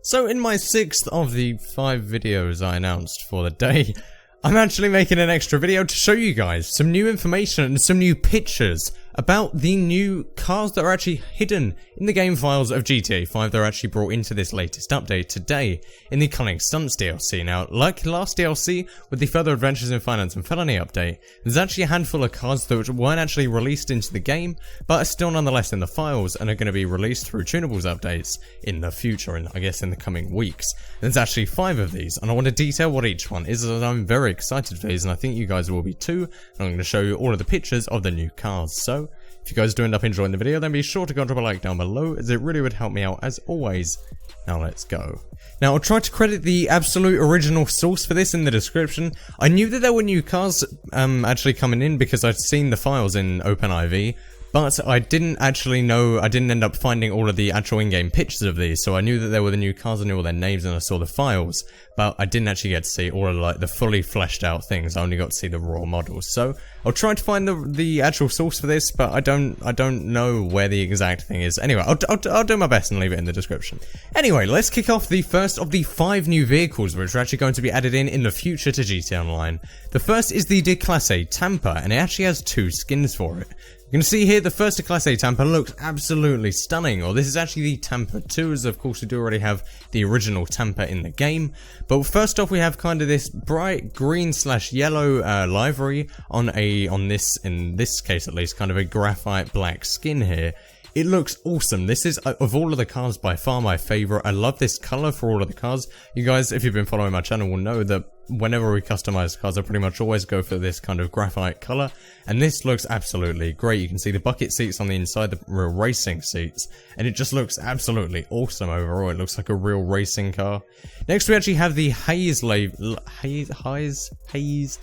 So in my 6th of the 5 videos I announced for the day, I'm actually making an extra video to show you guys some new information and some new pictures about the new cars that are actually hidden in the game files of GTA 5 that are actually brought into this latest update today in the Cunning Stunts DLC. Now, like last DLC with the Further Adventures in Finance and Felony update, there's actually a handful of cars that weren't actually released into the game, but are still nonetheless in the files and are going to be released through tunables updates in the future, and I guess in the coming weeks. There's actually 5 of these, and I want to detail what each one is, as I'm very excited for these, and I think you guys will be too, and I'm going to show you all of the pictures of the new cars. So, if you guys do end up enjoying the video, then be sure to go and drop a like down below, as it really would help me out as always. Now let's go. Now I'll try to credit the absolute original source for this in the description. I knew that there were new cars actually coming in because I'd seen the files in OpenIV, but I didn't actually know, I didn't end up finding all of the actual in-game pictures of these, so I knew that there were the new cars, I knew all their names, and I saw the files, but I didn't actually get to see all of like the fully fleshed out things. I only got to see the raw models. So I'll try to find the actual source for this, but I don't know where the exact thing is. Anyway, I'll do my best and leave it in the description. Anyway, let's kick off the first of the 5 new vehicles which are actually going to be added in the future to GTA Online. The first is the Declass Tamper, and it actually has 2 skins for it. You can see here the first Declass Tamper looks absolutely stunning, or this is actually the Tamper 2, as of course we do already have the original Tamper in the game. But first off we have kind of this bright green / yellow livery on this, in this case at least, kind of a graphite black skin here. It looks awesome. This is, of all of the cars, by far my favourite. I love this colour for all of the cars. You guys, if you've been following my channel, will know that whenever we customise cars, I pretty much always go for this kind of graphite colour. And this looks absolutely great. You can see the bucket seats on the inside, the real racing seats. And it just looks absolutely awesome overall. It looks like a real racing car. Next we actually have the Hayes Hayes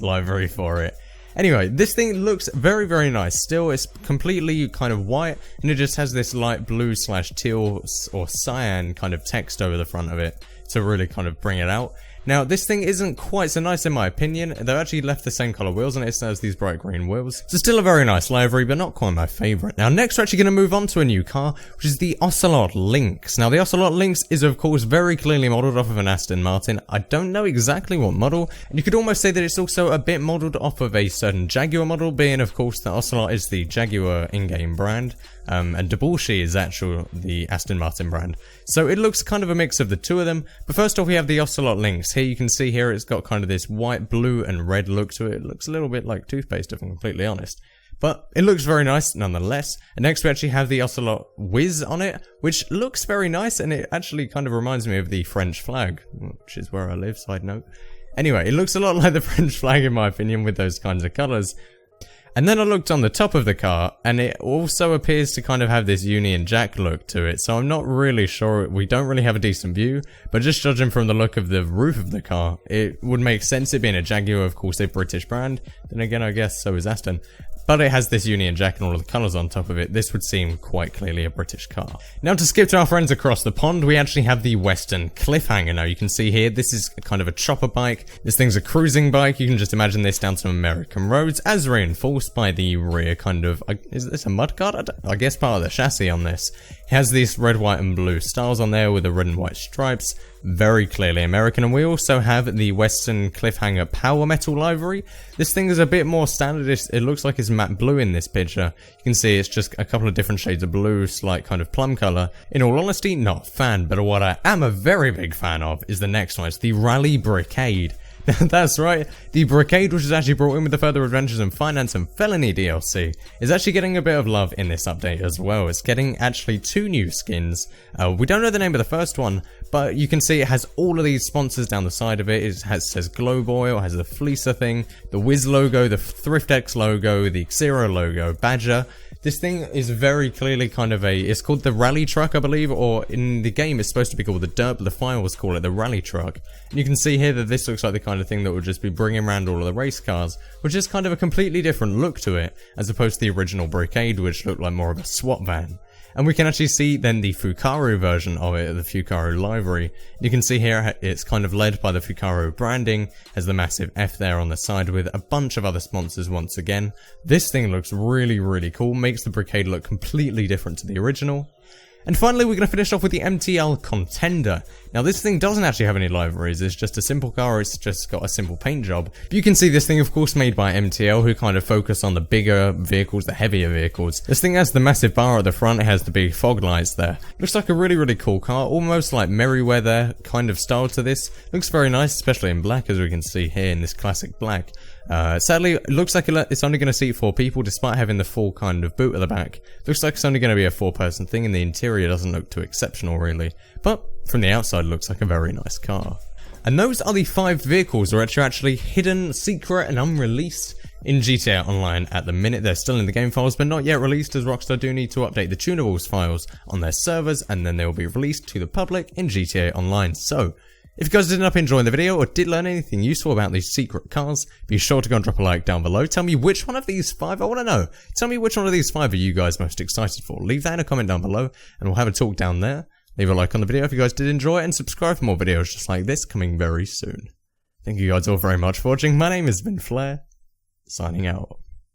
livery for it. Anyway, this thing looks very, very nice. Still, it's completely kind of white, and it just has this light blue / teal or cyan kind of text over the front of it to really kind of bring it out. Now, this thing isn't quite so nice in my opinion. They've actually left the same colour wheels on it, so it has these bright green wheels. So still a very nice livery, but not quite my favourite. Now, next we're actually going to move on to a new car, which is the Ocelot Lynx. Now, the Ocelot Lynx is of course very clearly modelled off of an Aston Martin. I don't know exactly what model, and you could almost say that it's also a bit modelled off of a certain Jaguar model, being of course that Ocelot is the Jaguar in-game brand, and Debauchee is actually the Aston Martin brand. So it looks kind of a mix of the two of them. But first off we have the Ocelot Lynx. Here you can see here it's got kind of this white, blue and red look to it. It looks a little bit like toothpaste if I'm completely honest. But it looks very nice nonetheless. And next we actually have the Ocelot Whiz on it, which looks very nice, and it actually kind of reminds me of the French flag, which is where I live, side note. Anyway, it looks a lot like the French flag in my opinion with those kinds of colours. And then I looked on the top of the car, and it also appears to kind of have this Union Jack look to it, so I'm not really sure. We don't really have a decent view, but just judging from the look of the roof of the car, it would make sense, it being a Jaguar, of course a British brand. Then again, I guess so is Aston. But it has this Union Jack and all of the colours on top of it. This would seem quite clearly a British car. Now to skip to our friends across the pond, we actually have the Western Cliffhanger. Now you can see here, this is kind of a chopper bike. This thing's a cruising bike. You can just imagine this down some American roads, as reinforced by the rear kind of, is this a mudguard? I guess part of the chassis on this. It has these red, white and blue stars on there with the red and white stripes. Very clearly American. And we also have the Western Cliffhanger Power Metal livery. This thing is a bit more standard. It looks like it's matte blue in this picture. You can see it's just a couple of different shades of blue, slight kind of plum colour. In all honesty, not a fan, but what I am a very big fan of is the next one. It's the Rally Brickade. That's right, the Brickade, which is actually brought in with the Further Adventures in Finance and Felony DLC, is actually getting a bit of love in this update as well. It's getting actually 2 new skins. We don't know the name of the first one, but you can see it has all of these sponsors down the side of it. It says Globe Oil, has the Fleecer thing, the Wiz logo, the ThriftX logo, the Xero logo, Badger. This thing is very clearly kind of it's called the Rally Truck, I believe, or in the game it's supposed to be called the Dirt, but the files call it the Rally Truck. And you can see here that this looks like the kind of thing that would just be bringing around all of the race cars, which is kind of a completely different look to it, as opposed to the original Brickade, which looked like more of a SWAT van. And we can actually see then the Fukaru version of it, the Fukaru livery. You can see here it's kind of led by the Fukaru branding, has the massive F there on the side with a bunch of other sponsors once again. This thing looks really, really cool, makes the Brickade look completely different to the original. And finally, we're going to finish off with the MTL Contender. Now, this thing doesn't actually have any liveries, it's just a simple car, it's just got a simple paint job. But you can see this thing, of course, made by MTL, who kind of focus on the bigger vehicles, the heavier vehicles. This thing has the massive bar at the front, it has the big fog lights there. Looks like a really, really cool car, almost like Merryweather kind of style to this. Looks very nice, especially in black, as we can see here in this classic black. Sadly, it looks like it's only going to seat 4 people, despite having the full kind of boot at the back. Looks like it's only going to be a 4-person thing, and the interior doesn't look too exceptional, really. But from the outside, it looks like a very nice car. And those are the 5 vehicles which are actually hidden, secret, and unreleased in GTA Online at the minute. They're still in the game files, but not yet released, as Rockstar do need to update the tunables files on their servers, and then they will be released to the public in GTA Online. So, if you guys did end up enjoying the video or did learn anything useful about these secret cars, be sure to go and drop a like down below. Tell me which one of these 5, I want to know. Tell me which one of these 5 are you guys most excited for. Leave that in a comment down below and we'll have a talk down there. Leave a like on the video if you guys did enjoy it and subscribe for more videos just like this coming very soon. Thank you guys all very much for watching. My name has been Flair, signing out.